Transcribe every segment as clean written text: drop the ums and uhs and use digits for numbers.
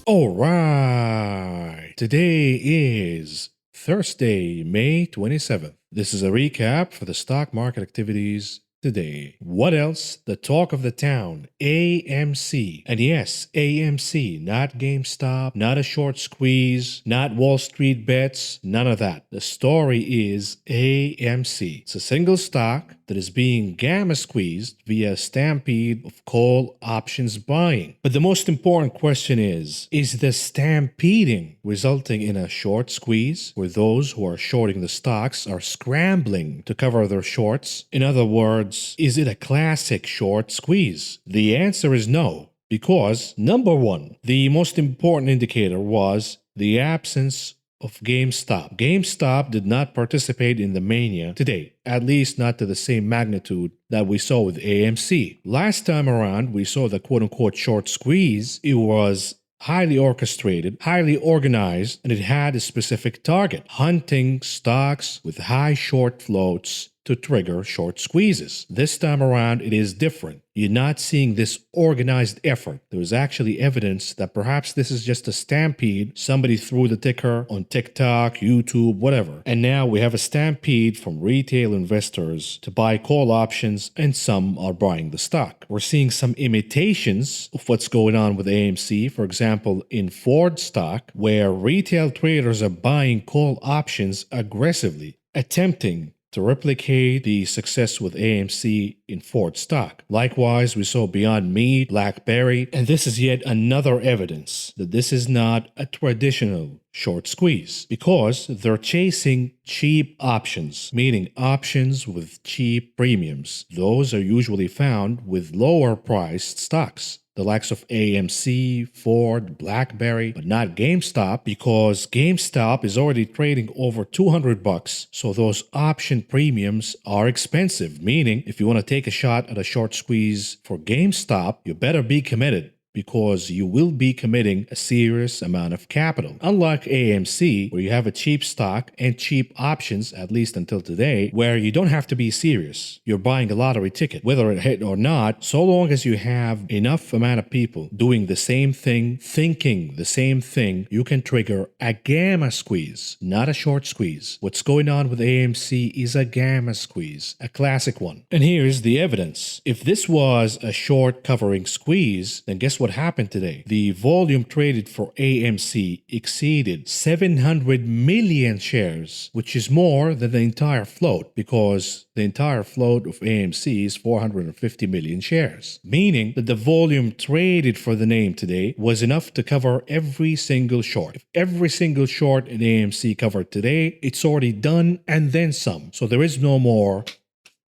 All right. Today is Thursday, May 27th. This is a recap for the stock market activities today. What else? The talk of the town, AMC. And yes, AMC, not GameStop, not a short squeeze, not Wall Street bets, none of that. The story is AMC. It's a single stock that is being gamma squeezed via a stampede of call options buying. But the most important question is the stampeding resulting in a short squeeze where those who are shorting the stocks are scrambling to cover their shorts? In other words, is it a classic short squeeze? The answer is no. Because, number one, the most important indicator was the absence of GameStop. GameStop did not participate in the mania today, at least not to the same magnitude that we saw with AMC. Last time around, we saw the quote-unquote short squeeze. It was highly orchestrated, highly organized, and it had a specific target, hunting stocks with high short floats to trigger short squeezes. This time around, it is different. You're not seeing this organized effort. There is actually evidence that perhaps this is just a stampede. Somebody threw the ticker on TikTok, YouTube, whatever. And now we have a stampede from retail investors to buy call options, and some are buying the stock. We're seeing some imitations of what's going on with AMC, for example, in Ford stock, where retail traders are buying call options aggressively, attempting to replicate the success with AMC in Ford stock. Likewise, we saw Beyond Meat, BlackBerry, and this is yet another evidence that this is not a traditional short squeeze because they're chasing cheap options, meaning options with cheap premiums. Those are usually found with lower priced stocks, the likes of AMC, Ford, BlackBerry, but not GameStop because GameStop is already trading over $200, so those option premiums are expensive, meaning if you want to take a shot at a short squeeze for GameStop, you better be committed, because you will be committing a serious amount of capital. Unlike AMC, where you have a cheap stock and cheap options, at least until today, where you don't have to be serious. You're buying a lottery ticket, whether it hit or not, so long as you have enough amount of people doing the same thing, thinking the same thing, you can trigger a gamma squeeze, not a short squeeze. What's going on with AMC is a gamma squeeze, a classic one. And here's the evidence. If this was a short covering squeeze, then guess what happened today? The volume traded for AMC exceeded 700 million shares, which is more than the entire float because the entire float of AMC is 450 million shares, meaning that the volume traded for the name today was enough to cover every single short. If every single short in AMC covered today, it's already done and then some. So there is no more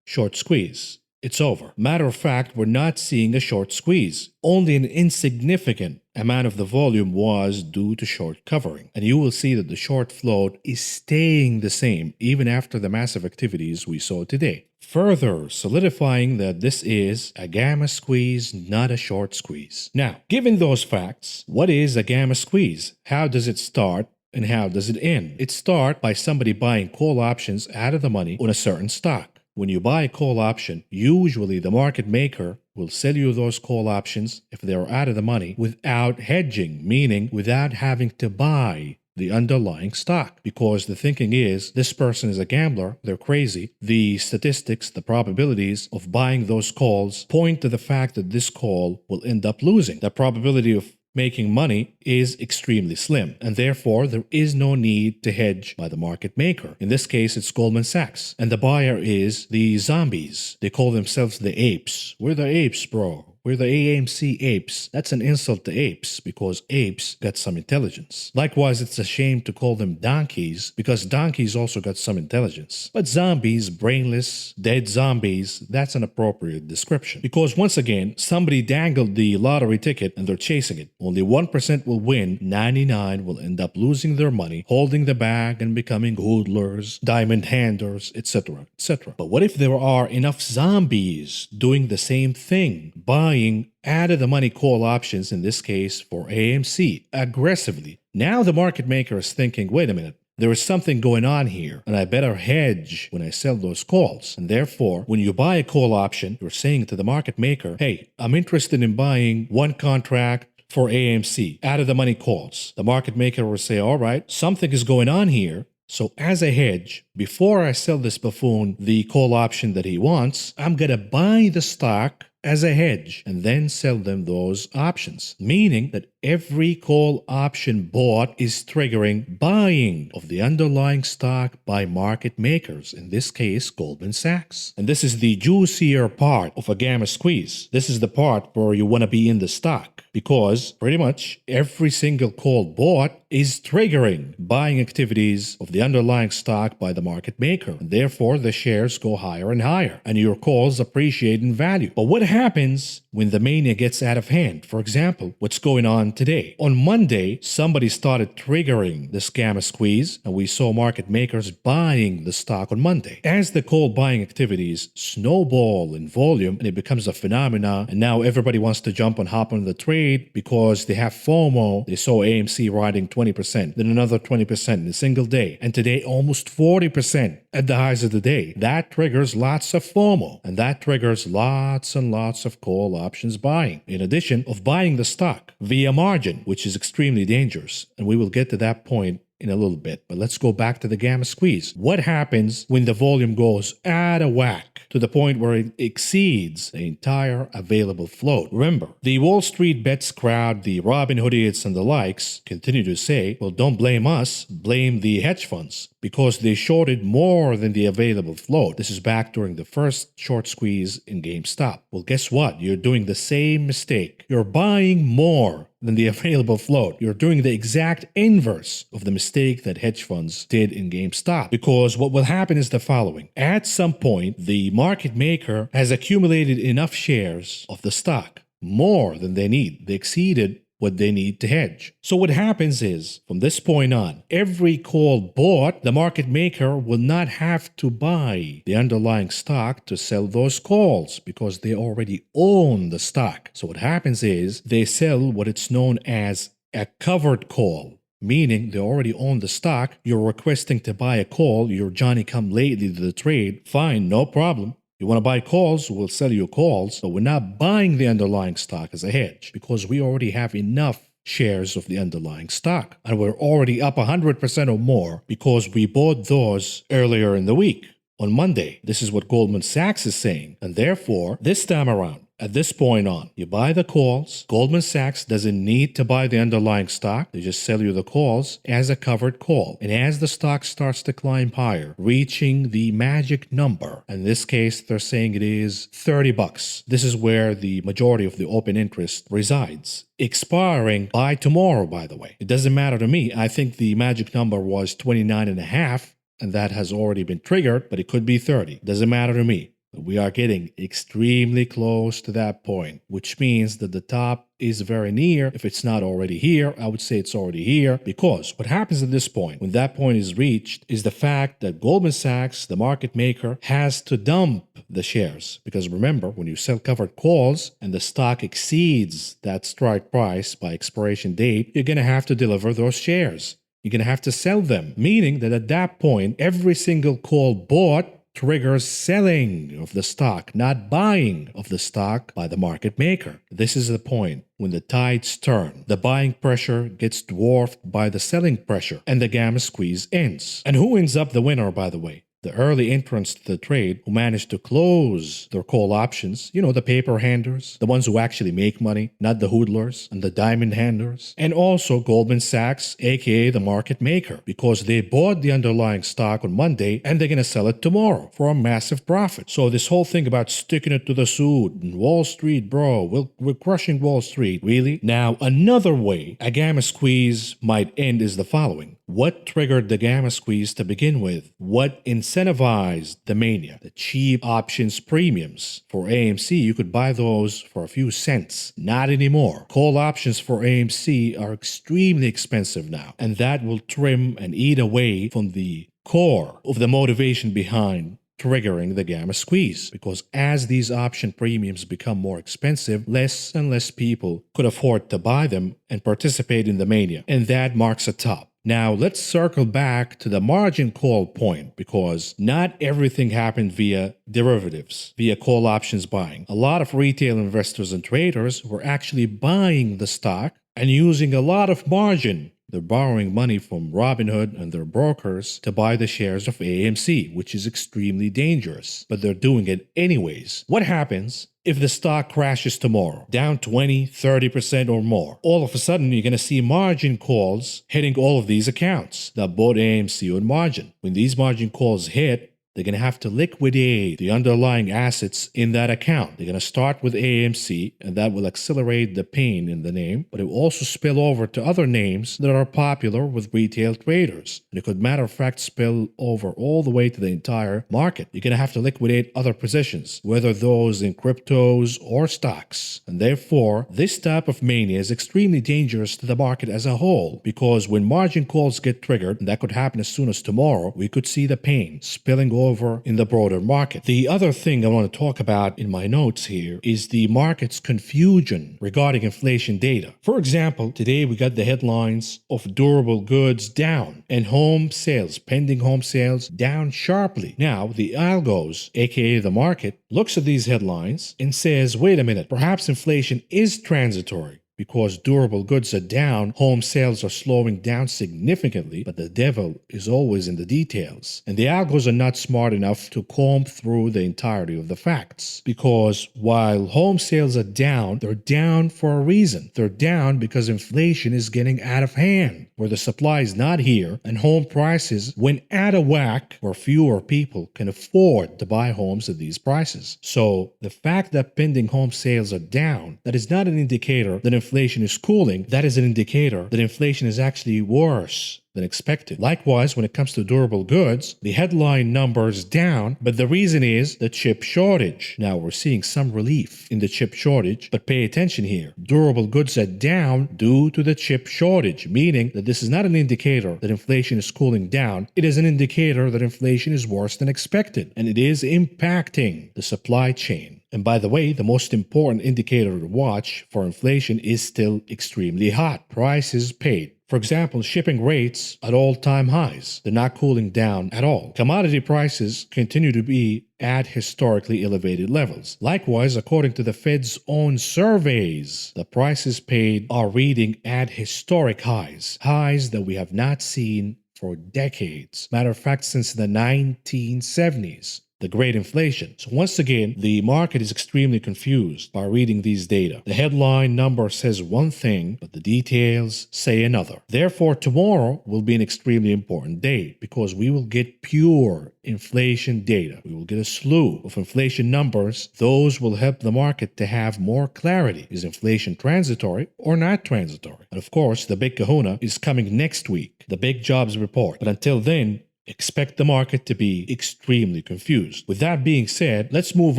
short squeeze. It's over. Matter of fact, we're not seeing a short squeeze. Only an insignificant amount of the volume was due to short covering. And you will see that the short float is staying the same even after the massive activities we saw today, further solidifying that this is a gamma squeeze, not a short squeeze. Now, given those facts, what is a gamma squeeze? How does it start? And how does it end? It starts by somebody buying call options out of the money on a certain stock. When you buy a call option, usually the market maker will sell you those call options if they are out of the money without hedging, meaning without having to buy the underlying stock. Because the thinking is, this person is a gambler, they're crazy. The statistics, the probabilities of buying those calls point to the fact that this call will end up losing. The probability of making money is extremely slim, and therefore there is no need to hedge by the market maker. In this case, it's Goldman Sachs, and the buyer is the zombies. They call themselves the apes. We're the apes, bro. We're the AMC apes. That's an insult to apes because apes got some intelligence. Likewise, it's a shame to call them donkeys because donkeys also got some intelligence. But zombies, brainless, dead zombies, that's an appropriate description. Because once again, somebody dangled the lottery ticket and they're chasing it. Only 1% will win, 99 will end up losing their money, holding the bag and becoming hoodlers, diamond handers, etc., etc. But what if there are enough zombies doing the same thing, buying out of the money call options, in this case for AMC, aggressively? Now the market maker is thinking, wait a minute, there is something going on here, and I better hedge when I sell those calls. And therefore, when you buy a call option, you're saying to the market maker, hey, I'm interested in buying one contract for AMC, out of the money calls. The market maker will say, all right, something is going on here. So as a hedge, before I sell this buffoon the call option that he wants, I'm going to buy the stock as a hedge and then sell them those options. Meaning that every call option bought is triggering buying of the underlying stock by market makers, in this case, Goldman Sachs. And this is the juicier part of a gamma squeeze. This is the part where you want to be in the stock, because pretty much every single call bought is triggering buying activities of the underlying stock by the market maker. And therefore, the shares go higher and higher, and your calls appreciate in value. But what happens when the mania gets out of hand? For example, what's going on today? On Monday, somebody started triggering this gamma squeeze, and we saw market makers buying the stock on Monday. As the call buying activities snowball in volume, and it becomes a phenomena, and now everybody wants to jump and hop on the trade because they have FOMO. They saw AMC riding 20%, then another 20% in a single day, and today almost 40% at the highs of the day. That triggers lots of FOMO, and that triggers lots and lots of call options buying, in addition of buying the stock via margin, which is extremely dangerous. And we will get to that point in a little bit. But let's go back to the gamma squeeze. What happens when the volume goes out of whack to the point where it exceeds the entire available float? Remember, the Wall Street bets crowd, the Robin Hoodiots and the likes, continue to say, well, don't blame us, blame the hedge funds, because they shorted more than the available float. This is back during the first short squeeze in GameStop. Well, guess what? You're doing the same mistake. You're buying more than the available float. You're doing the exact inverse of the mistake that hedge funds did in GameStop. Because what will happen is the following. At some point, the market maker has accumulated enough shares of the stock, more than they need. They exceeded what they need to hedge. So what happens is, from this point on, every call bought, the market maker will not have to buy the underlying stock to sell those calls, because they already own the stock. So what happens is, they sell what it's known as a covered call, meaning they already own the stock. You're requesting to buy a call, you're Johnny-come-lately to the trade, fine, no problem. You want to buy calls, we'll sell you calls, but we're not buying the underlying stock as a hedge, because we already have enough shares of the underlying stock. And we're already up 100% or more because we bought those earlier in the week, on Monday. This is what Goldman Sachs is saying. And therefore, this time around, at this point on, you buy the calls. Goldman Sachs doesn't need to buy the underlying stock. They just sell you the calls as a covered call. And as the stock starts to climb higher, reaching the magic number, in this case, they're saying it is $30. This is where the majority of the open interest resides. Expiring by tomorrow, by the way. It doesn't matter to me. I think the magic number was 29.5, and that has already been triggered, but it could be 30. Doesn't matter to me. We are getting extremely close to that point, which means that the top is very near. If it's not already here, I would say it's already here, because what happens at this point, when that point is reached, is the fact that Goldman Sachs, the market maker, has to dump the shares. Because remember, when you sell covered calls and the stock exceeds that strike price by expiration date, you're going to have to deliver those shares. You're going to have to sell them, meaning that at that point, every single call bought triggers selling of the stock, not buying of the stock by the market maker. This is the point when the tides turn. The buying pressure gets dwarfed by the selling pressure, and the gamma squeeze ends. And who ends up the winner, by the way? The early entrants to the trade who managed to close their call options, the paper handlers, the ones who actually make money, not the hoodlers and the diamond handlers, and also Goldman Sachs, aka the market maker, because they bought the underlying stock on Monday and they're going to sell it tomorrow for a massive profit. So this whole thing about sticking it to the suit and Wall Street, bro, we're crushing Wall Street, really? Now, another way a gamma squeeze might end is the following. What triggered the gamma squeeze to begin with? What incentivized the mania? The cheap options premiums. For AMC, you could buy those for a few cents. Not anymore. Call options for AMC are extremely expensive now, and that will trim and eat away from the core of the motivation behind triggering the gamma squeeze, because as these option premiums become more expensive, less and less people could afford to buy them and participate in the mania, and that marks a top. Now, let's circle back to the margin call point because not everything happened via derivatives, via call options buying. A lot of retail investors and traders were actually buying the stock and using a lot of margin. They're borrowing money from Robinhood and their brokers to buy the shares of AMC, which is extremely dangerous, but they're doing it anyways. What happens if the stock crashes tomorrow, down 20, 30% or more? All of a sudden, you're going to see margin calls hitting all of these accounts that bought AMC on margin. When these margin calls hit, they're going to have to liquidate the underlying assets in that account. They're going to start with AMC, and that will accelerate the pain in the name, but it will also spill over to other names that are popular with retail traders. And it could, matter of fact, spill over all the way to the entire market. You're going to have to liquidate other positions, whether those in cryptos or stocks. And therefore, this type of mania is extremely dangerous to the market as a whole, because when margin calls get triggered, and that could happen as soon as tomorrow, we could see the pain spilling over in the broader market. The other thing I want to talk about in my notes here is the market's confusion regarding inflation data. For example, today we got the headlines of durable goods down and home sales, pending home sales down sharply. Now, the algos, aka the market, looks at these headlines and says, wait a minute, perhaps inflation is transitory. Because durable goods are down, home sales are slowing down significantly, but the devil is always in the details. And the algos are not smart enough to comb through the entirety of the facts. Because while home sales are down, they're down for a reason. They're down because inflation is getting out of hand, where the supply is not here, and home prices went out of whack, where fewer people can afford to buy homes at these prices. So the fact that pending home sales are down, that is not an indicator that inflation is cooling. That is an indicator that inflation is actually worse than expected. Likewise, when it comes to durable goods, the headline number is down, but the reason is the chip shortage. Now, we're seeing some relief in the chip shortage, but pay attention here. Durable goods are down due to the chip shortage, meaning that this is not an indicator that inflation is cooling down. It is an indicator that inflation is worse than expected, and it is impacting the supply chain. And by the way, the most important indicator to watch for inflation is still extremely hot. Prices paid. For example, shipping rates at all-time highs. They're not cooling down at all. Commodity prices continue to be at historically elevated levels. Likewise, according to the Fed's own surveys, the prices paid are reading at historic highs. Highs that we have not seen for decades. Matter of fact, since the 1970s. The great inflation. So once again, the market is extremely confused by reading these data. The headline number says one thing, but the details say another. Therefore, tomorrow will be an extremely important day because we will get pure inflation data. We will get a slew of inflation numbers. Those will help the market to have more clarity. Is inflation transitory or not transitory? And of course, the big kahuna is coming next week, the big jobs report. But until then, expect the market to be extremely confused. With that being said, let's move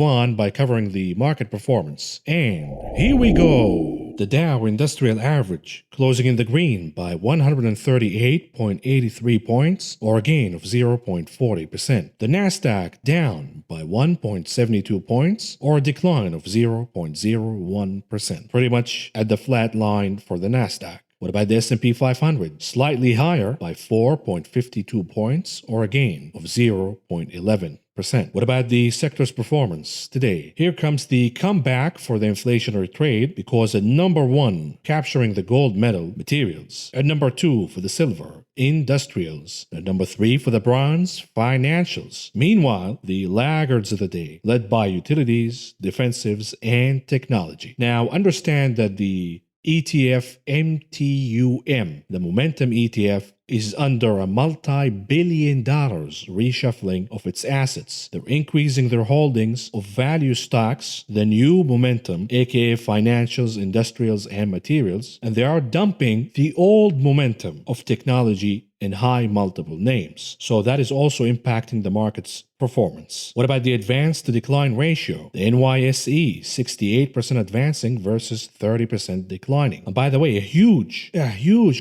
on by covering the market performance. And here we go. The Dow Industrial Average closing in the green by 138.83 points, or a gain of 0.40%. The Nasdaq down by 1.72 points, or a decline of 0.01%. Pretty much at the flat line for the Nasdaq. What about the S&P 500? Slightly higher by 4.52 points, or a gain of 0.11%. What about the sector's performance today? Here comes the comeback for the inflationary trade because at number 1, capturing the gold medal, materials. At number 2 for the silver, industrials. At number 3 for the bronze, financials. Meanwhile, the laggards of the day, led by utilities, defensives, and technology. Now, understand that the ETF MTUM, the Momentum ETF, is under a multi-billion dollars reshuffling of its assets. They're increasing their holdings of value stocks, the new momentum, aka financials, industrials, and materials, and they are dumping the old momentum of technology and high multiple names. So that is also impacting the market's performance. What about the advance to decline ratio? The NYSE, 68% advancing versus 30% declining. And by the way, a huge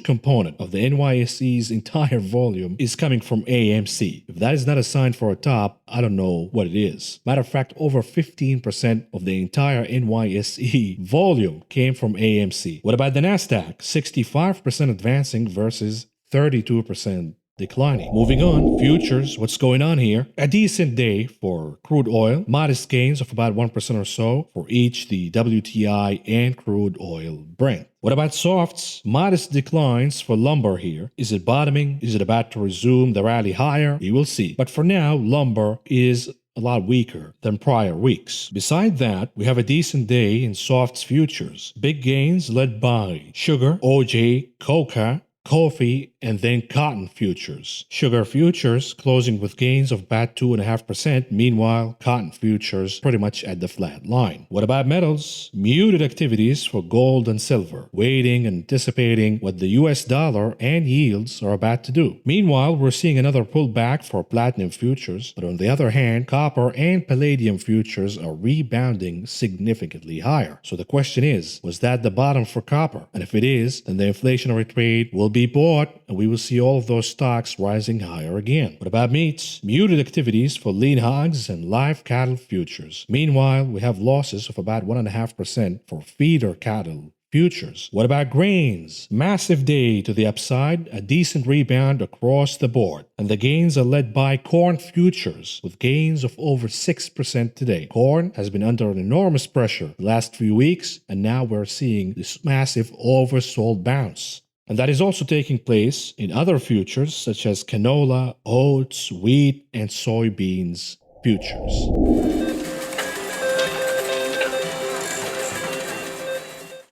component of the NYSE's entire volume is coming from AMC. If that is not a sign for a top, I don't know what it is. Matter of fact, over 15% of the entire NYSE volume came from AMC. What about the Nasdaq? 65% advancing versus 32% declining. Moving on, futures, what's going on here? A decent day for crude oil, modest gains of about 1% or so for each the WTI and crude oil Brent. What about softs? Modest declines for lumber here. Is it bottoming? Is it about to resume the rally higher? We will see. But for now, lumber is a lot weaker than prior weeks. Beside that, we have a decent day in softs futures. Big gains led by sugar, OJ, coca, coffee, and then cotton futures. Sugar futures closing with gains of about 2.5%. Meanwhile, cotton futures pretty much at the flat line. What about metals? Muted activities for gold and silver, waiting and anticipating what the US dollar and yields are about to do. Meanwhile, we're seeing another pullback for platinum futures, but on the other hand, copper and palladium futures are rebounding significantly higher. So the question is, was that the bottom for copper? And if it is, then the inflationary trade will be bought, and we will see all of those stocks rising higher again. What about meats? Muted activities for lean hogs and live cattle futures. Meanwhile, we have losses of about 1.5% for feeder cattle futures. What about grains? Massive day to the upside, a decent rebound across the board. And the gains are led by corn futures with gains of over 6% today. Corn has been under an enormous pressure the last few weeks, and now we're seeing this massive oversold bounce. And that is also taking place in other futures such as canola, oats, wheat, and soybeans futures.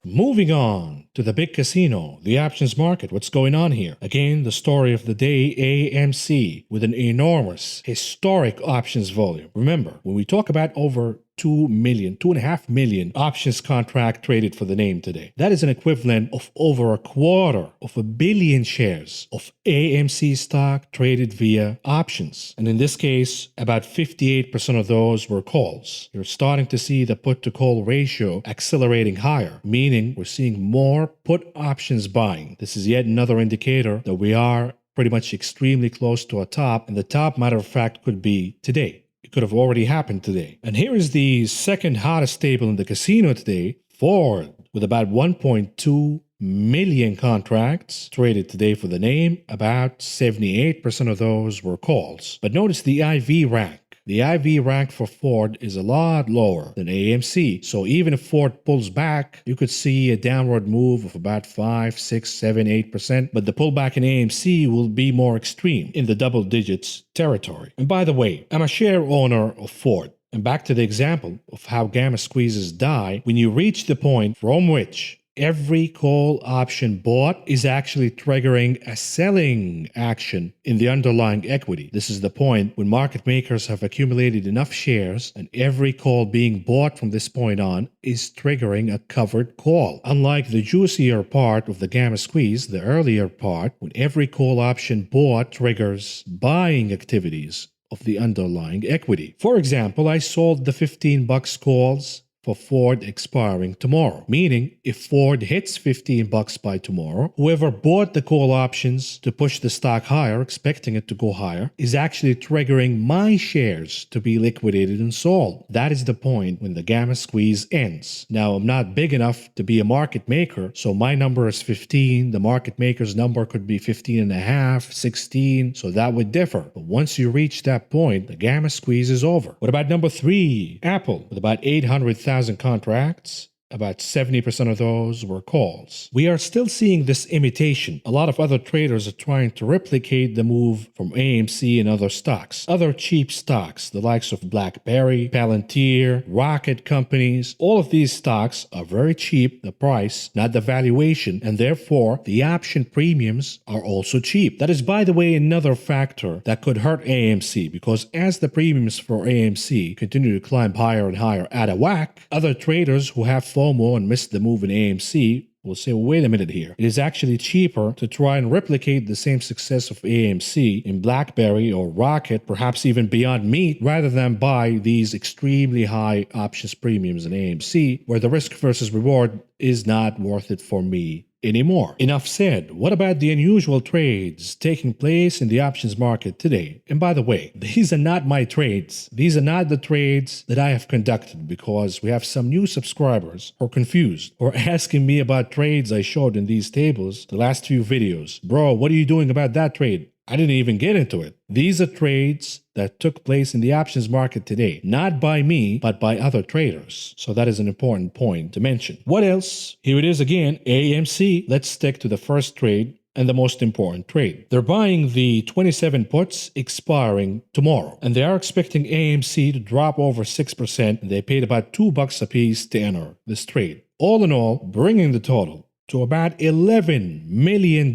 Moving on to the big casino, the options market. What's going on here? Again, the story of the day, AMC, with an enormous, historic options volume. Remember, when we talk about over 2.5 million options contract traded for the name today. That is an equivalent of over 250 million shares of AMC stock traded via options. And in this case, about 58% of those were calls. You're starting to see the put to call ratio accelerating higher, meaning we're seeing more put options buying. This is yet another indicator that we are pretty much extremely close to a top, and the top, matter of fact, could be today. It could have already happened today. And here is the second hottest table in the casino today, Ford, with about 1.2 million contracts traded today for the name. About 78% of those were calls. But notice the IV rank. The IV rank for Ford is a lot lower than AMC. So even if Ford pulls back, you could see a downward move of about 5, 6, 7, 8%. But the pullback in AMC will be more extreme, in the double digits territory. And by the way, I'm a share owner of Ford. And back to the example of how gamma squeezes die, when you reach the point from which every call option bought is actually triggering a selling action in the underlying equity. This is the point when market makers have accumulated enough shares, and every call being bought from this point on is triggering a covered call. Unlike the juicier part of the gamma squeeze, the earlier part, when every call option bought triggers buying activities of the underlying equity. For example, I sold the $15 calls for Ford expiring tomorrow. Meaning, if Ford hits $15 by tomorrow, whoever bought the call options to push the stock higher, expecting it to go higher, is actually triggering my shares to be liquidated and sold. That is the point when the gamma squeeze ends. Now, I'm not big enough to be a market maker, so my number is 15. The market maker's number could be 15 and a half, 16, so that would differ. But once you reach that point, the gamma squeeze is over. What about number 3? Apple, with about 800,000 contracts. About 70% of those were calls. We are still seeing this imitation. A lot of other traders are trying to replicate the move from AMC and other stocks. Other cheap stocks, the likes of BlackBerry, Palantir, rocket companies, all of these stocks are very cheap, the price, not the valuation, and therefore the option premiums are also cheap. That is, by the way, another factor that could hurt AMC, because as the premiums for AMC continue to climb higher and higher at a whack, other traders who have FOMO and missed the move in AMC will say, wait a minute here. It is actually cheaper to try and replicate the same success of AMC in BlackBerry or Rocket, perhaps even Beyond Meat, rather than buy these extremely high options premiums in AMC, where the risk versus reward is not worth it for me anymore. Enough said. What about the unusual trades taking place in the options market today? And by the way, these are not my trades. These are not the trades that I have conducted, because we have some new subscribers who are confused or asking me about trades I showed in these tables the last few videos. Bro, what are you doing about that trade? I didn't even get into it. These are trades that took place in the options market today, not by me, but by other traders. So that is an important point to mention. What else? Here it is again, AMC. Let's stick to the first trade and the most important trade. They're buying the 27 puts expiring tomorrow, and they are expecting AMC to drop over 6%, and they paid about $2 a piece to enter this trade. All in all, bringing the total to about $11 million.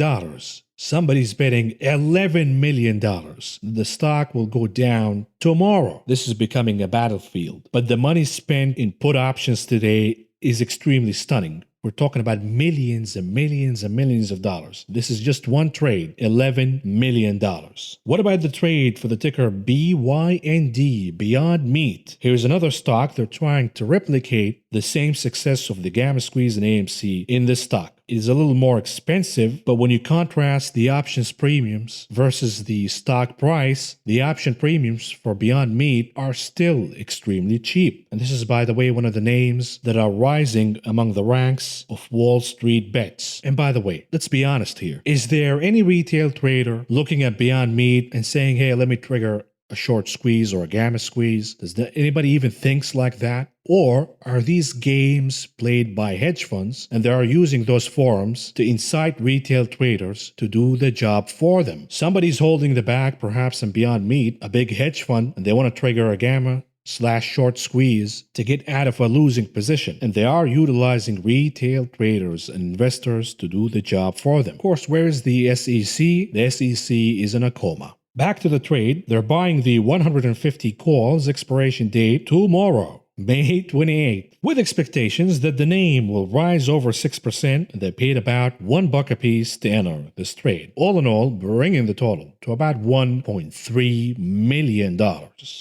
Somebody's betting $11 million. The stock will go down tomorrow. This is becoming a battlefield. But the money spent in put options today is extremely stunning. We're talking about millions and millions and millions of dollars. This is just one trade, $11 million. What about the trade for the ticker BYND, Beyond Meat? Here's another stock. They're trying to replicate the same success of the Gamma Squeeze and AMC in this stock. It is a little more expensive, but when you contrast the options premiums versus the stock price, the option premiums for Beyond Meat are still extremely cheap. And this is, by the way, one of the names that are rising among the ranks of Wall Street bets. And by the way, let's be honest here. Is there any retail trader looking at Beyond Meat and saying, hey, let me trigger a short squeeze or a gamma squeeze? Does anybody even thinks like that? Or are these games played by hedge funds and they are using those forums to incite retail traders to do the job for them? Somebody's holding the bag, perhaps in Beyond Meat, a big hedge fund, and they want to trigger a gamma/short squeeze to get out of a losing position, and they are utilizing retail traders and investors to do the job for them. Of course, where is the SEC? The SEC is in a coma. Back to the trade, they're buying the 150 calls, expiration date tomorrow, May 28th, with expectations that the name will rise over 6%, and they paid about $1 a piece to enter this trade. All in all, bringing the total to about $1.3 million.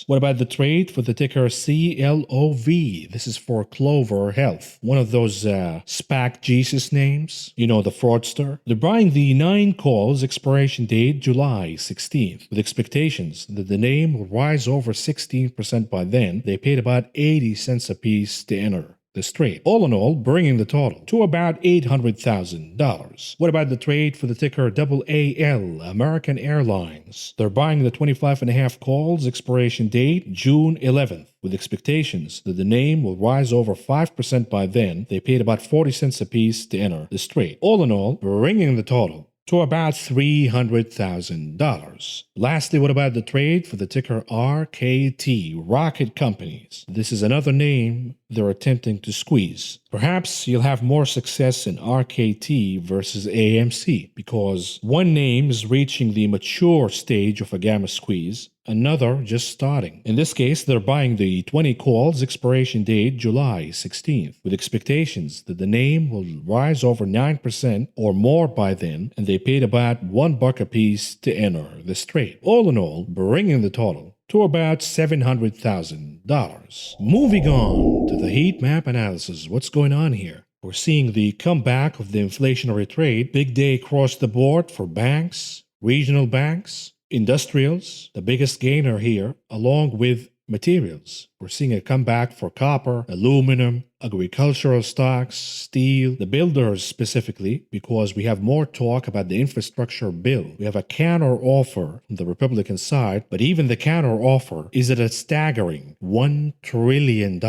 What about the trade for the ticker CLOV? This is for Clover Health, one of those SPAC Jesus names, you know, the fraudster. They're buying the 9 calls, expiration date July 16th, with expectations that the name will rise over 16% by then. They paid about 80 cents a piece to enter this trade. All in all, bringing the total to about $800,000. What about the trade for the ticker AAL, American Airlines? They're buying the 25.5 calls, expiration date June 11th, with expectations that the name will rise over 5% by then. They paid about 40 cents a piece to enter this trade. All in all, bringing the total to about $300,000. Lastly, what about the trade for the ticker RKT, Rocket Companies? This is another name they're attempting to squeeze. Perhaps you'll have more success in RKT versus AMC, because one name is reaching the mature stage of a gamma squeeze, another just starting. In this case, they're buying the 20 calls, expiration date July 16th, with expectations that the name will rise over 9% or more by then, and they paid about $1 a piece to enter this trade. All in all, bringing the total to about $700,000. Moving on to the heat map analysis. What's going on here? We're seeing the comeback of the inflationary trade. Big day across the board for banks, regional banks, industrials, the biggest gainer here, along with materials. We're seeing a comeback for copper, aluminum, agricultural stocks, steel, the builders specifically, because we have more talk about the infrastructure bill. We have a counter offer from the Republican side, but even the counter offer is at a staggering $1 trillion.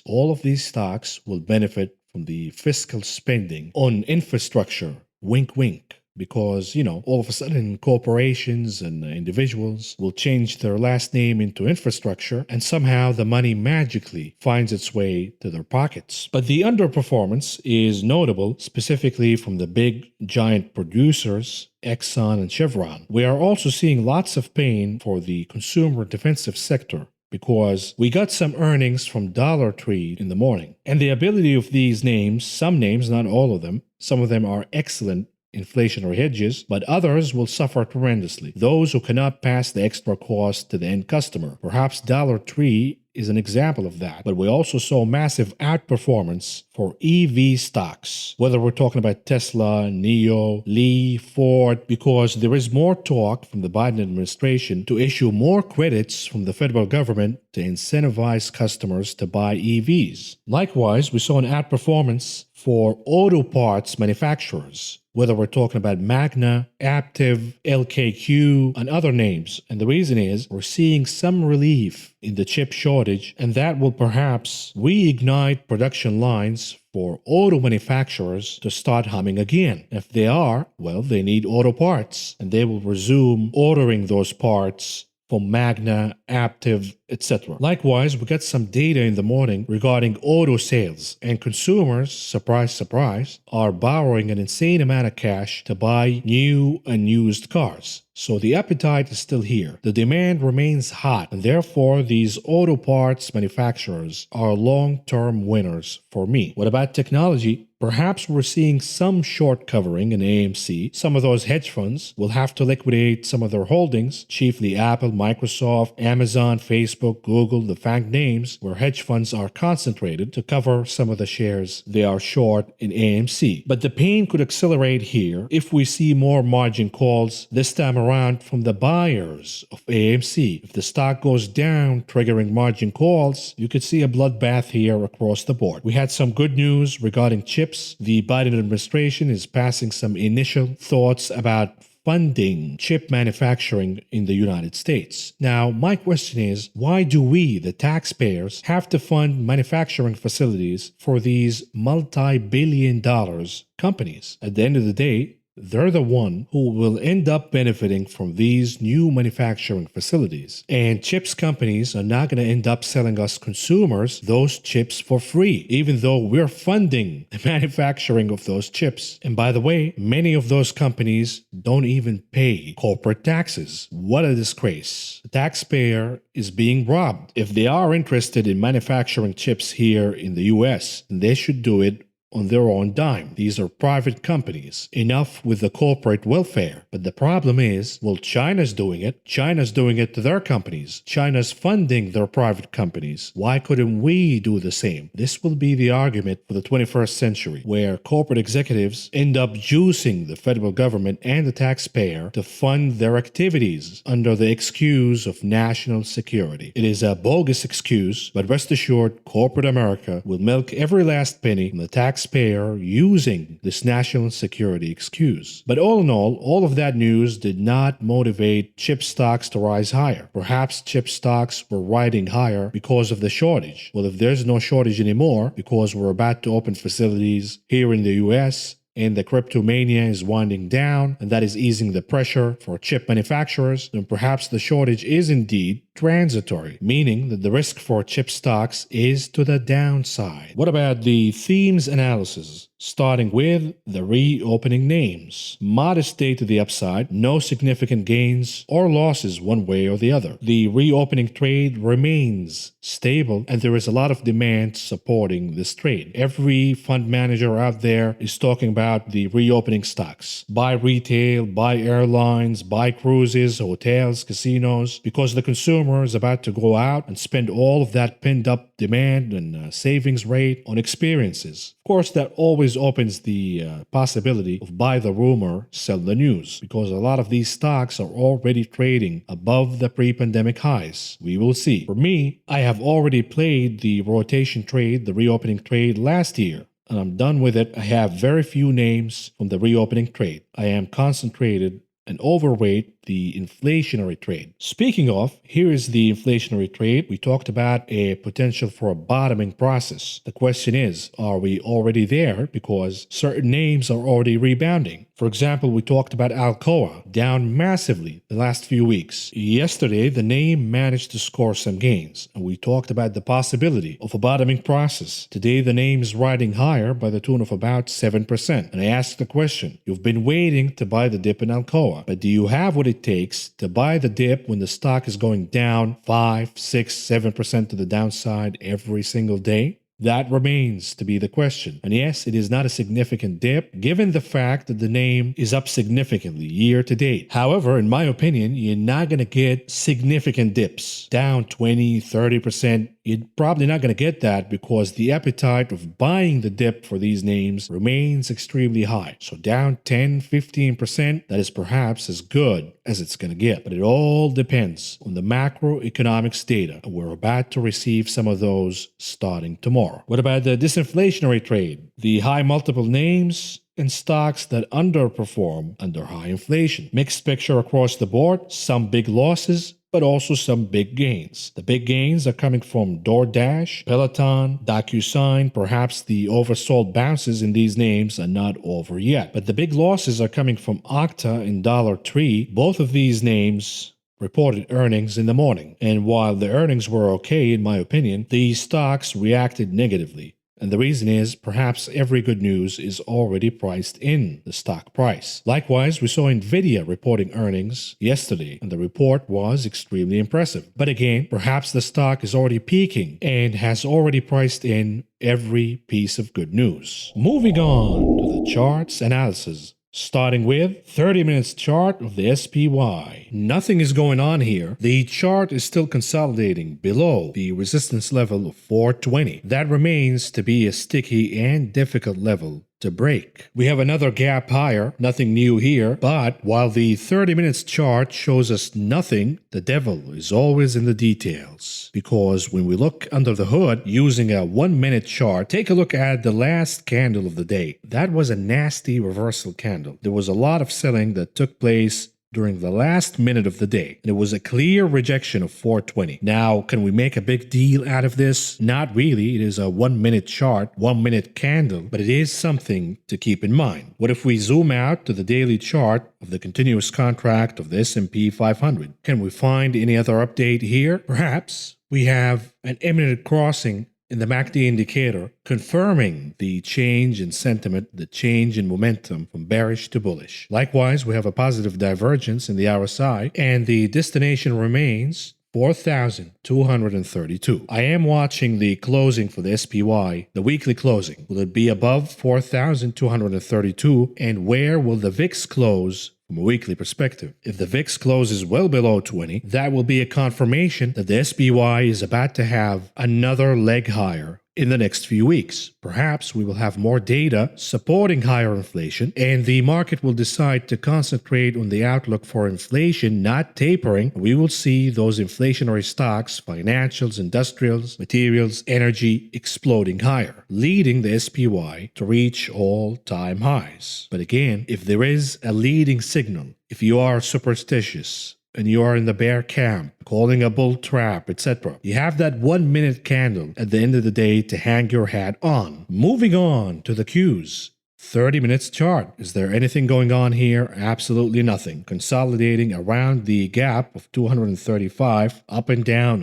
All of these stocks will benefit from the fiscal spending on infrastructure. Wink, wink. Because, all of a sudden corporations and individuals will change their last name into infrastructure, and somehow the money magically finds its way to their pockets. But the underperformance is notable, specifically from the big giant producers, Exxon and Chevron. We are also seeing lots of pain for the consumer defensive sector, because we got some earnings from Dollar Tree in the morning. And the ability of these names, some names, not all of them, some of them are excellent inflationary hedges, but others will suffer tremendously. Those who cannot pass the extra cost to the end customer. Perhaps Dollar Tree is an example of that. But we also saw massive outperformance for EV stocks, whether we're talking about Tesla, NIO, Lee, Ford, because there is more talk from the Biden administration to issue more credits from the federal government to incentivize customers to buy EVs. Likewise, we saw an outperformance for auto parts manufacturers, whether we're talking about Magna, Aptiv, LKQ, and other names. And the reason is we're seeing some relief in the chip shortage, and that will perhaps reignite production lines for auto manufacturers to start humming again. If they are, well, they need auto parts, and they will resume ordering those parts from Magna, Aptiv, etc. Likewise, we got some data in the morning regarding auto sales, and consumers, surprise, surprise, are borrowing an insane amount of cash to buy new and used cars. So the appetite is still here. The demand remains hot, and therefore these auto parts manufacturers are long-term winners for me. What about technology? Perhaps we're seeing some short covering in AMC. Some of those hedge funds will have to liquidate some of their holdings, chiefly Apple, Microsoft, Amazon, Facebook, Google, the FANG names, where hedge funds are concentrated to cover some of the shares they are short in AMC. But the pain could accelerate here if we see more margin calls this time around from the buyers of AMC. If the stock goes down, triggering margin calls, you could see a bloodbath here across the board. We had some good news regarding chips. The Biden administration is passing some initial thoughts about funding chip manufacturing in the United States. Now, my question is, why do we, the taxpayers, have to fund manufacturing facilities for these multi-billion dollars companies? At the end of the day, they're the one who will end up benefiting from these new manufacturing facilities. And chips companies are not going to end up selling us consumers those chips for free, even though we're funding the manufacturing of those chips. And by the way, many of those companies don't even pay corporate taxes. What a disgrace. The taxpayer is being robbed. If they are interested in manufacturing chips here in the US, they should do it on their own dime. These are private companies. Enough with the corporate welfare. But the problem is, well, China's doing it. China's doing it to their companies. China's funding their private companies. Why couldn't we do the same? This will be the argument for the 21st century, where corporate executives end up juicing the federal government and the taxpayer to fund their activities under the excuse of national security. It is a bogus excuse, but rest assured, corporate America will milk every last penny from the taxpayer using this national security excuse. But all in all of that news did not motivate chip stocks to rise higher. Perhaps chip stocks were riding higher because of the shortage. Well, if there's no shortage anymore, because we're about to open facilities here in the US, and the cryptomania is winding down, and that is easing the pressure for chip manufacturers, then perhaps the shortage is indeed transitory, meaning that the risk for chip stocks is to the downside. What about the themes analysis? Starting with the reopening names. Modest day to the upside, no significant gains or losses one way or the other. The reopening trade remains stable, and there is a lot of demand supporting this trade. Every fund manager out there is talking about the reopening stocks. Buy retail, buy airlines, buy cruises, hotels, casinos, because the consumer is about to go out and spend all of that pent up demand and savings rate on experiences. Of course, that always opens the possibility of buy the rumor, sell the news, because a lot of these stocks are already trading above the pre-pandemic highs. We will see. For me, I have already played the rotation trade, the reopening trade last year, and I'm done with it. I have very few names from the reopening trade. I am concentrated and overweight the inflationary trade. Speaking of, here is the inflationary trade. We talked about a potential for a bottoming process. The question is, are we already there? Because certain names are already rebounding. For example, we talked about Alcoa, down massively the last few weeks. Yesterday, the name managed to score some gains, and we talked about the possibility of a bottoming process. Today, the name is riding higher by the tune of about 7%. And I asked the question, you've been waiting to buy the dip in Alcoa, but do you have what it takes to buy the dip when the stock is going down 5, 6, 7% to the downside every single day? That remains to be the question. And yes, it is not a significant dip, given the fact that the name is up significantly year to date. However, in my opinion, you're not going to get significant dips, down 20, 30% You're probably not going to get that because the appetite of buying the dip for these names remains extremely high. So down 10-15%, that is perhaps as good as it's going to get. But it all depends on the macroeconomics data. And we're about to receive some of those starting tomorrow. What about the disinflationary trade? The high multiple names and stocks that underperform under high inflation. Mixed picture across the board, some big losses, but also some big gains. The big gains are coming from DoorDash, Peloton, DocuSign. Perhaps the oversold bounces in these names are not over yet. But the big losses are coming from Okta and Dollar Tree. Both of these names reported earnings in the morning. And while the earnings were okay, in my opinion, these stocks reacted negatively. And the reason is perhaps every good news is already priced in the stock price. Likewise, we saw Nvidia reporting earnings yesterday, and the report was extremely impressive. But again, perhaps the stock is already peaking and has already priced in every piece of good news. Moving on to the charts analysis. Starting with 30 minutes chart of the SPY. Nothing is going on here. The chart is still consolidating below the resistance level of 420. That remains to be a sticky and difficult level to break. We have another gap higher, nothing new here, but while the 30 minutes chart shows us nothing, the devil is always in the details. Because when we look under the hood using a 1 minute chart, take a look at the last candle of the day. That was a nasty reversal candle. There was a lot of selling that took place during the last minute of the day. And it was a clear rejection of 420. Now, can we make a big deal out of this? Not really. It is a 1 minute chart, 1 minute candle, but it is something to keep in mind. What if we zoom out to the daily chart of the continuous contract of the S&P 500? Can we find any other update here? Perhaps. We have an imminent crossing in the MACD indicator, confirming the change in sentiment, the change in momentum from bearish to bullish. Likewise, we have a positive divergence in the RSI, and the destination remains 4,232. I am watching the closing for the SPY, the weekly closing. Will it be above 4,232? And where will the VIX close from a weekly perspective? If the VIX closes well below 20, that will be a confirmation that the SPY is about to have another leg higher in the next few weeks. Perhaps we will have more data supporting higher inflation, and the market will decide to concentrate on the outlook for inflation not tapering. We will see those inflationary stocks, financials, industrials, materials, energy exploding higher, leading the SPY to reach all-time highs. But again, if there is a leading signal, if you are superstitious, and you are in the bear camp, calling a bull trap, etc. You have that 1 minute candle at the end of the day to hang your hat on. Moving on to the Qs. 30 minutes chart. Is there anything going on here? Absolutely nothing. Consolidating around the gap of 235, up and down,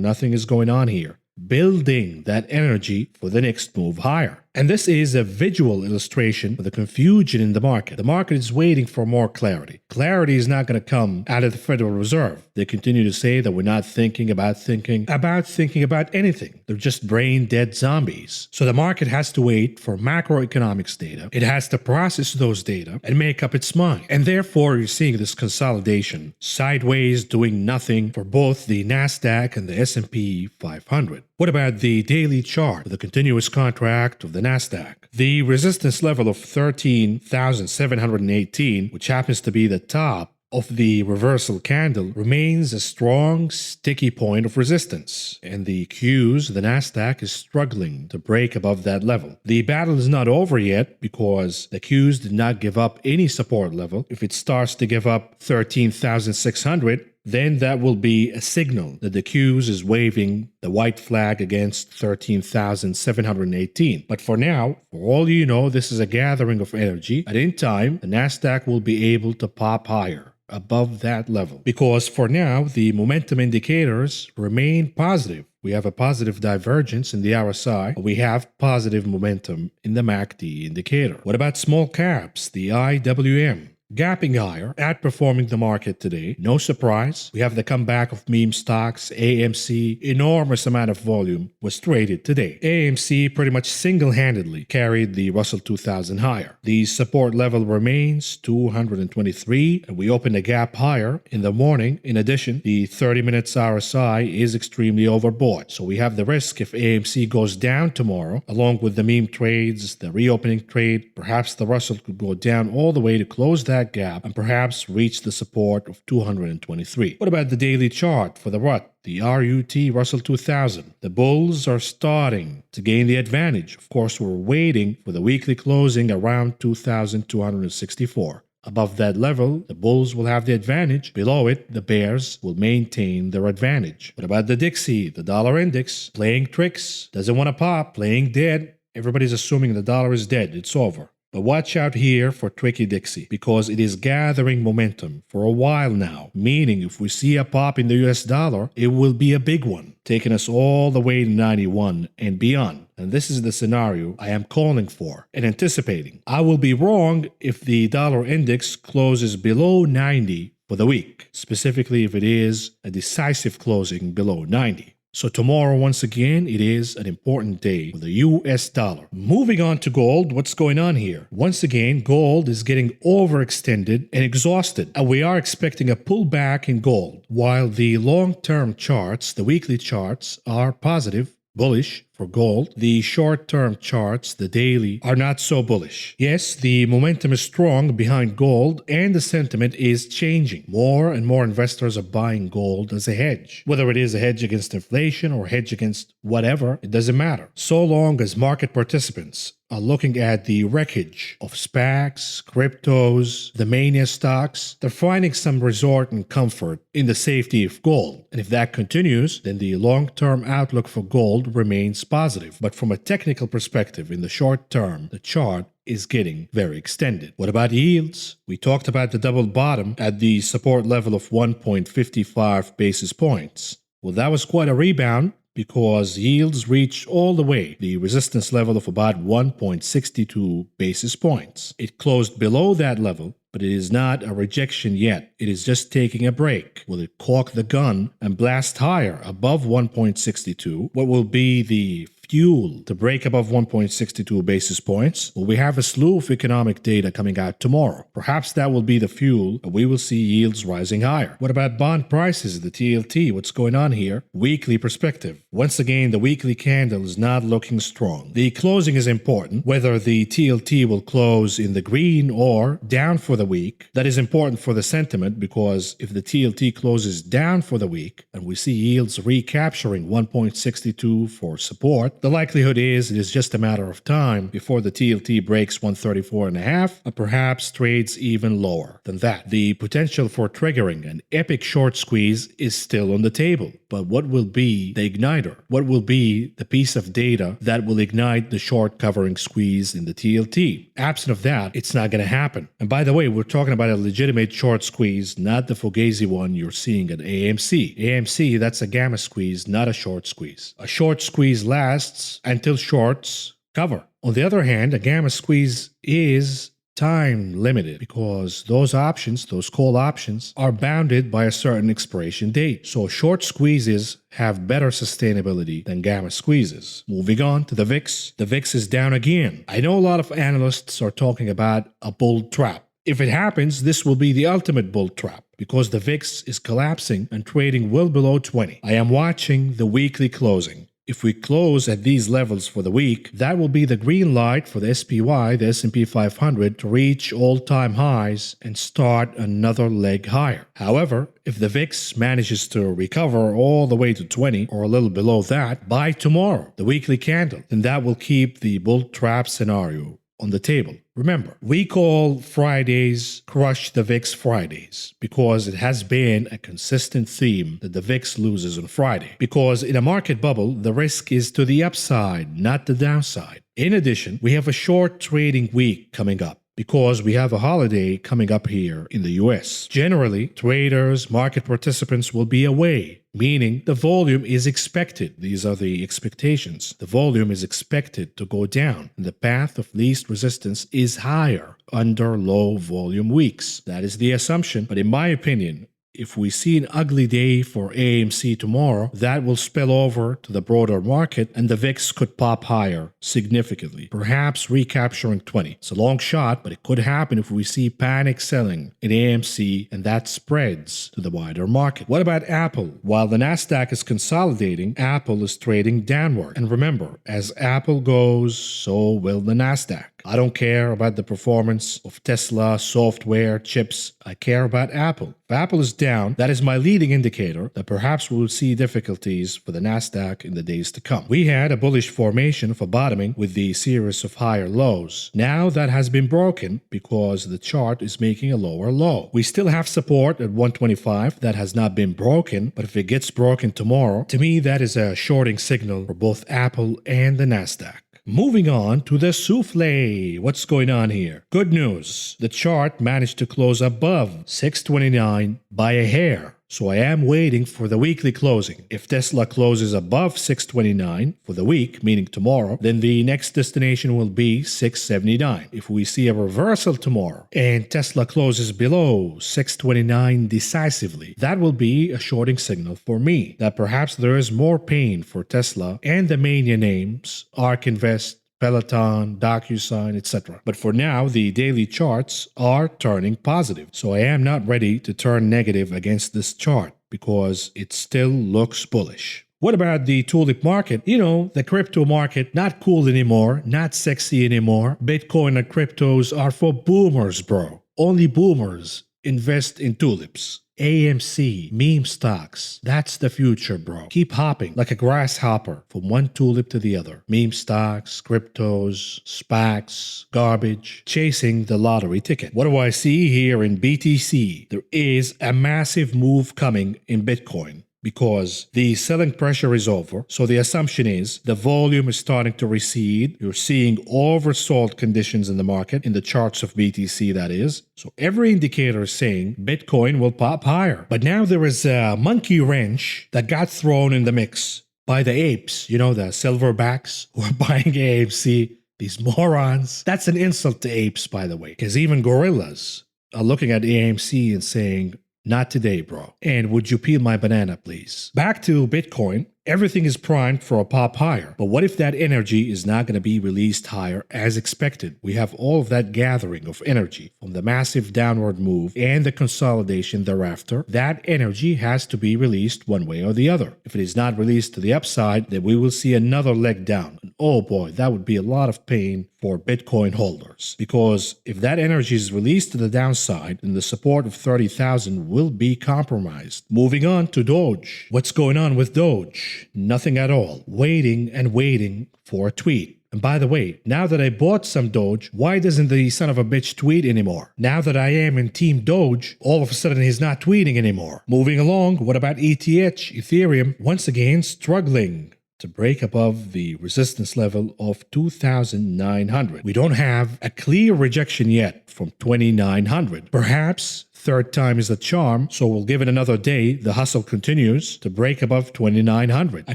nothing is going on here. Building that energy for the next move higher. And this is a visual illustration of the confusion in the market. The market is waiting for more clarity. Clarity is not going to come out of the Federal Reserve. They continue to say that we're not thinking about anything. They're just brain dead zombies. So the market has to wait for macroeconomics data. It has to process those data and make up its mind. And therefore, you're seeing this consolidation sideways, doing nothing for both the NASDAQ and the S&P 500. What about the daily chart, the continuous contract of the NASDAQ? The resistance level of 13,718, which happens to be the top of the reversal candle, remains a strong, sticky point of resistance. And the Qs, the NASDAQ, is struggling to break above that level. The battle is not over yet because the Qs did not give up any support level. If it starts to give up 13,600, then that will be a signal that the Qs is waving the white flag against 13,718. But for now, for all you know, this is a gathering of energy. And in time, the NASDAQ will be able to pop higher above that level. Because for now, the momentum indicators remain positive. We have a positive divergence in the RSI. We have positive momentum in the MACD indicator. What about small caps, the IWM? gapping higher, outperforming the market today. No surprise. We have the comeback of meme stocks. AMC, enormous amount of volume was traded today. AMC pretty much single-handedly carried the Russell 2000 higher. The support level remains 223, and we opened a gap higher in the morning. In addition, the 30 minutes RSI is extremely overbought. So we have the risk if AMC goes down tomorrow, along with the meme trades, the reopening trade, perhaps the Russell could go down all the way to close that gap and perhaps reach the support of 223. What about the daily chart for the RUT? The RUT Russell 2000. The bulls are starting to gain the advantage. Of course, we're waiting for the weekly closing around 2,264. Above that level, the bulls will have the advantage. Below it, the bears will maintain their advantage. What about the Dixie, the dollar index? Playing tricks, doesn't want to pop, playing dead. Everybody's assuming the dollar is dead, it's over. But watch out here for Tricky Dixie because it is gathering momentum for a while now, meaning if we see a pop in the US dollar, it will be a big one, taking us all the way to 91 and beyond. And this is the scenario I am calling for and anticipating. I will be wrong if the dollar index closes below 90 for the week, specifically if it is a decisive closing below 90. So tomorrow, once again, it is an important day for the US dollar. Moving on to gold, what's going on here? Once again, gold is getting overextended and exhausted, and we are expecting a pullback in gold. While the long-term charts, the weekly charts, are positive, bullish for gold, the short-term charts, the daily, are not so bullish. Yes, the momentum is strong behind gold and the sentiment is changing. More and more investors are buying gold as a hedge. Whether it is a hedge against inflation or a hedge against whatever, it doesn't matter. So long as market participants are looking at the wreckage of SPACs, cryptos, the mania stocks, they're finding some resort and comfort in the safety of gold. And if that continues, then the long-term outlook for gold remains positive. But from a technical perspective, in the short term, the chart is getting very extended. What about yields? We talked about the double bottom at the support level of 1.55 basis points. Well, that was quite a rebound, because yields reached all the way the resistance level of about 1.62 basis points. It closed below that level, but it is not a rejection yet. It is just taking a break. Will it cork the gun and blast higher above 1.62? What will be the fuel to break above 1.62 basis points? Well, we have a slew of economic data coming out tomorrow. Perhaps that will be the fuel, and we will see yields rising higher. What about bond prices, the TLT? What's going on here? Weekly perspective. Once again, the weekly candle is not looking strong. The closing is important. Whether the TLT will close in the green or down for the week, that is important for the sentiment, because if the TLT closes down for the week and we see yields recapturing 1.62 for support, the likelihood is it is just a matter of time before the TLT breaks 134.5 and perhaps trades even lower than that. The potential for triggering an epic short squeeze is still on the table. But what will be the igniter? What will be the piece of data that will ignite the short covering squeeze in the TLT? Absent of that, it's not going to happen. And by the way, we're talking about a legitimate short squeeze, not the fugazi one you're seeing at AMC. AMC, that's a gamma squeeze, not a short squeeze. A short squeeze lasts until shorts cover. On the other hand, a gamma squeeze is time limited because those options, those call options, are bounded by a certain expiration date. So short squeezes have better sustainability than gamma squeezes. Moving on to the VIX. The VIX is down again. I know a lot of analysts are talking about a bull trap. If it happens, this will be the ultimate bull trap because the VIX is collapsing and trading well below 20. I am watching the weekly closing. If we close at these levels for the week, that will be the green light for the SPY, the S&P 500, to reach all-time highs and start another leg higher. However, if the VIX manages to recover all the way to 20 or a little below that by tomorrow, the weekly candle, then that will keep the bull trap scenario on the table. Remember, we call Fridays Crush the VIX Fridays because it has been a consistent theme that the VIX loses on Friday. Because in a market bubble, the risk is to the upside, not the downside. In addition, we have a short trading week coming up because we have a holiday coming up here in the US. Generally, traders, market participants will be away, meaning the volume is expected. These are the expectations. The volume is expected to go down, and the path of least resistance is higher under low volume weeks. That is the assumption, but in my opinion, if we see an ugly day for AMC tomorrow, that will spill over to the broader market and the VIX could pop higher significantly, perhaps recapturing 20. It's a long shot, but it could happen if we see panic selling in AMC and that spreads to the wider market. What about Apple? While the Nasdaq is consolidating, Apple is trading downward. And remember, as Apple goes, so will the Nasdaq. I don't care about the performance of Tesla, software, chips. I care about Apple. If Apple is down, that is my leading indicator that perhaps we will see difficulties for the Nasdaq in the days to come. We had a bullish formation for bottoming with the series of higher lows. Now that has been broken because the chart is making a lower low. We still have support at 125 that has not been broken, but if it gets broken tomorrow, to me that is a shorting signal for both Apple and the Nasdaq. Moving on to the souffle. What's going on here? Good news. The chart managed to close above 629 by a hair. So I am waiting for the weekly closing. If Tesla closes above 629 for the week, meaning tomorrow, then the next destination will be 679. If we see a reversal tomorrow and Tesla closes below 629 decisively, that will be a shorting signal for me that perhaps there is more pain for Tesla and the mania names, ARK Invest, Peloton, DocuSign, etc. But for now, the daily charts are turning positive. So I am not ready to turn negative against this chart because it still looks bullish. What about the tulip market? You know, the crypto market, not cool anymore, not sexy anymore. Bitcoin and cryptos are for boomers, bro. Only boomers invest in tulips. AMC, meme stocks, that's the future, bro. Keep hopping like a grasshopper from one tulip to the other. Meme stocks, cryptos, SPACs, garbage, chasing the lottery ticket. What do I see here in BTC? There is a massive move coming in Bitcoin, because the selling pressure is over. So the assumption is the volume is starting to recede. You're seeing oversold conditions in the market, in the charts of BTC that is. So every indicator is saying Bitcoin will pop higher. But now there is a monkey wrench that got thrown in the mix by the apes, you know, the silverbacks who are buying AMC, these morons. That's an insult to apes, by the way, because even gorillas are looking at AMC and saying, not today, bro. And would you peel my banana, please? Back to Bitcoin. Everything is primed for a pop higher. But what if that energy is not going to be released higher as expected? We have all of that gathering of energy from the massive downward move and the consolidation thereafter. That energy has to be released one way or the other. If it is not released to the upside, then we will see another leg down. And oh boy, that would be a lot of pain for Bitcoin holders. Because if that energy is released to the downside, then the support of 30,000 will be compromised. Moving on to Doge. What's going on with Doge? Nothing at all. Waiting and waiting for a tweet. And by the way, now that I bought some Doge, why doesn't the son of a bitch tweet anymore? Now that I am in Team Doge, all of a sudden he's not tweeting anymore. Moving along, what about ETH, Ethereum? Once again, struggling to break above the resistance level of 2,900. We don't have a clear rejection yet from 2,900. Perhaps third time is the charm, so we'll give it another day. The hustle continues to break above 2,900. A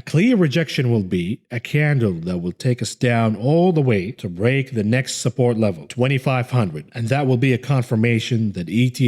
clear rejection will be a candle that will take us down all the way to break the next support level, 2,500. And that will be a confirmation that ETH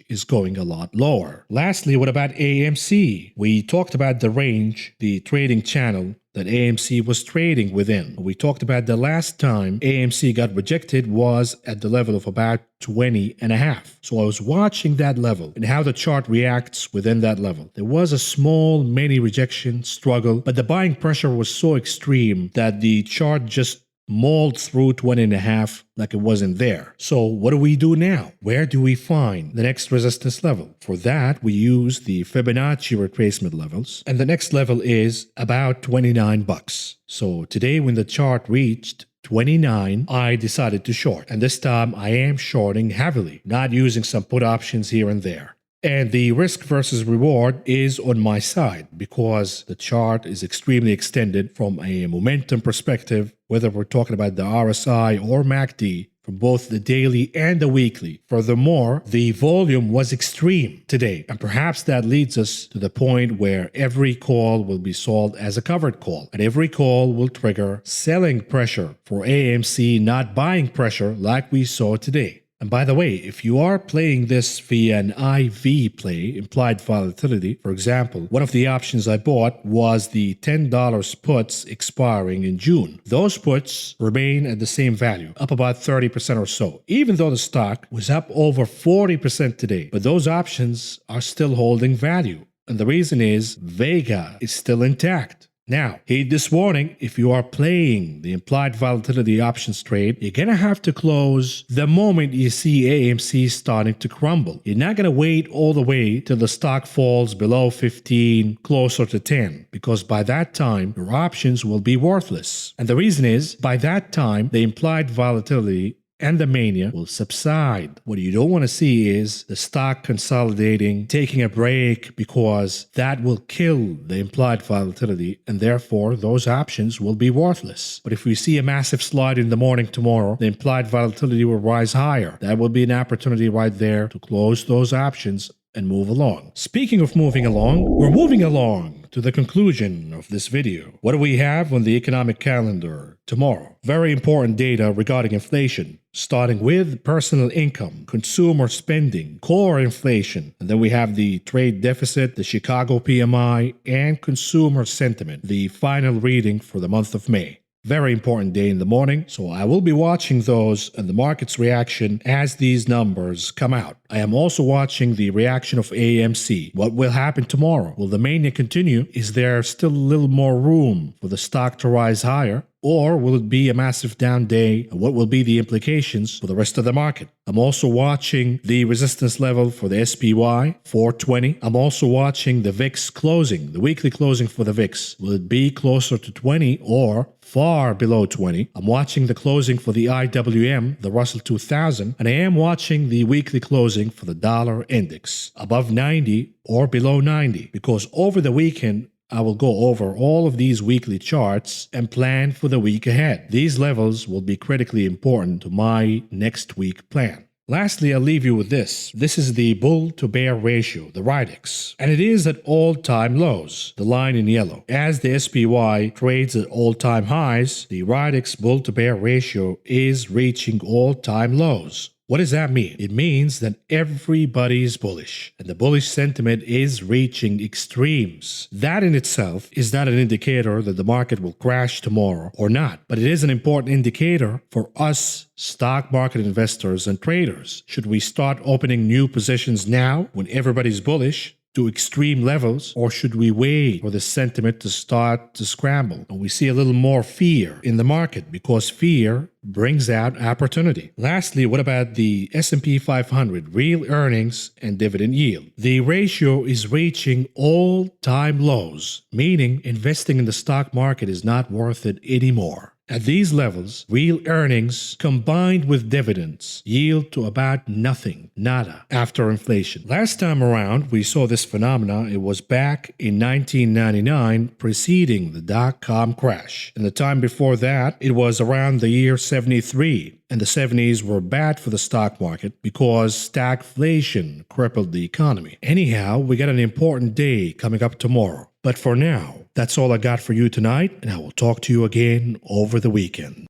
is going a lot lower. Lastly, what about AMC? We talked about the range, the trading channel that AMC was trading within. We talked about the last time AMC got rejected was at the level of about 20.5. So I was watching that level and how the chart reacts within that level. There was a small mini rejection struggle, but the buying pressure was so extreme that the chart just mauled through 20.5 like it wasn't there. So what do we do now? Where do we find the next resistance level? For that, we use the Fibonacci retracement levels, and the next level is about 29 bucks. So today when the chart reached 29, I decided to short, and this time I am shorting heavily, not using some put options here and there. And the risk versus reward is on my side because the chart is extremely extended from a momentum perspective, whether we're talking about the RSI or MACD. from both the daily and the weekly. Furthermore, the volume was extreme today, and perhaps that leads us to the point where every call will be sold as a covered call, and every call will trigger selling pressure for AMC, not buying pressure like we saw today. And by the way, if you are playing this via an IV play, implied volatility, for example, one of the options I bought was the $10 puts expiring in June. Those puts remain at the same value, up about 30% or so, even though the stock was up over 40% today. But those options are still holding value. And the reason is Vega is still intact. Now, heed this warning, if you are playing the implied volatility options trade, you're going to have to close the moment you see AMC starting to crumble. You're not going to wait all the way till the stock falls below 15, closer to 10, because by that time, your options will be worthless. And the reason is, by that time, the implied volatility and the mania will subside. What you don't want to see is the stock consolidating, taking a break, because that will kill the implied volatility, and therefore those options will be worthless. But if we see a massive slide in the morning tomorrow, the implied volatility will rise higher. That will be an opportunity right there to close those options and move along. Speaking of moving along, we're moving along to the conclusion of this video. What do we have on the economic calendar tomorrow? Very important data regarding inflation, starting with personal income, consumer spending, core inflation, and then we have the trade deficit, the Chicago PMI, and consumer sentiment, the final reading for the month of May. Very important day in the morning, so I will be watching those and the market's reaction as these numbers come out. I am also watching the reaction of AMC. What will happen tomorrow? Will the mania continue? Is there still a little more room for the stock to rise higher? Or will it be a massive down day? And what will be the implications for the rest of the market? I'm also watching the resistance level for the SPY, 420. I'm also watching the VIX closing, the weekly closing for the VIX. Will it be closer to 20 or far below 20? I'm watching the closing for the IWM, the Russell 2000, and I am watching the weekly closing for the dollar index, above 90 or below 90, because over the weekend, I will go over all of these weekly charts and plan for the week ahead. These levels will be critically important to my next week plan. Lastly, I'll leave you with this. This is the bull to bear ratio, the RIDEX, and it is at all-time lows, the line in yellow. As the SPY trades at all-time highs, the RIDEX bull to bear ratio is reaching all-time lows. What does that mean? It means that everybody is bullish, and the bullish sentiment is reaching extremes. That in itself is not an indicator that the market will crash tomorrow or not, but it is an important indicator for us stock market investors and traders. Should we start opening new positions now when everybody's bullish to extreme levels, or should we wait for the sentiment to start to scramble and we see a little more fear in the market, because fear brings out opportunity? Lastly, what about the S&P 500 real earnings and dividend yield? The ratio is reaching all-time lows, meaning investing in the stock market is not worth it anymore. At these levels, real earnings combined with dividends yield to about nothing, nada, after inflation. Last time around, we saw this phenomena. It was back in 1999, preceding the dot-com crash. And the time before that, it was around the year 73. And the 70s were bad for the stock market because stagflation crippled the economy. Anyhow, we got an important day coming up tomorrow. But for now, that's all I got for you tonight, and I will talk to you again over the weekend.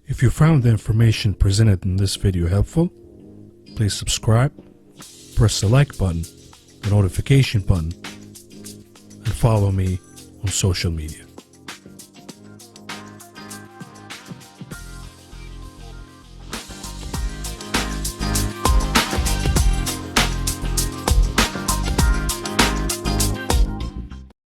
If you found the information presented in this video helpful, please subscribe, press the like button, the notification button, and follow me on social media.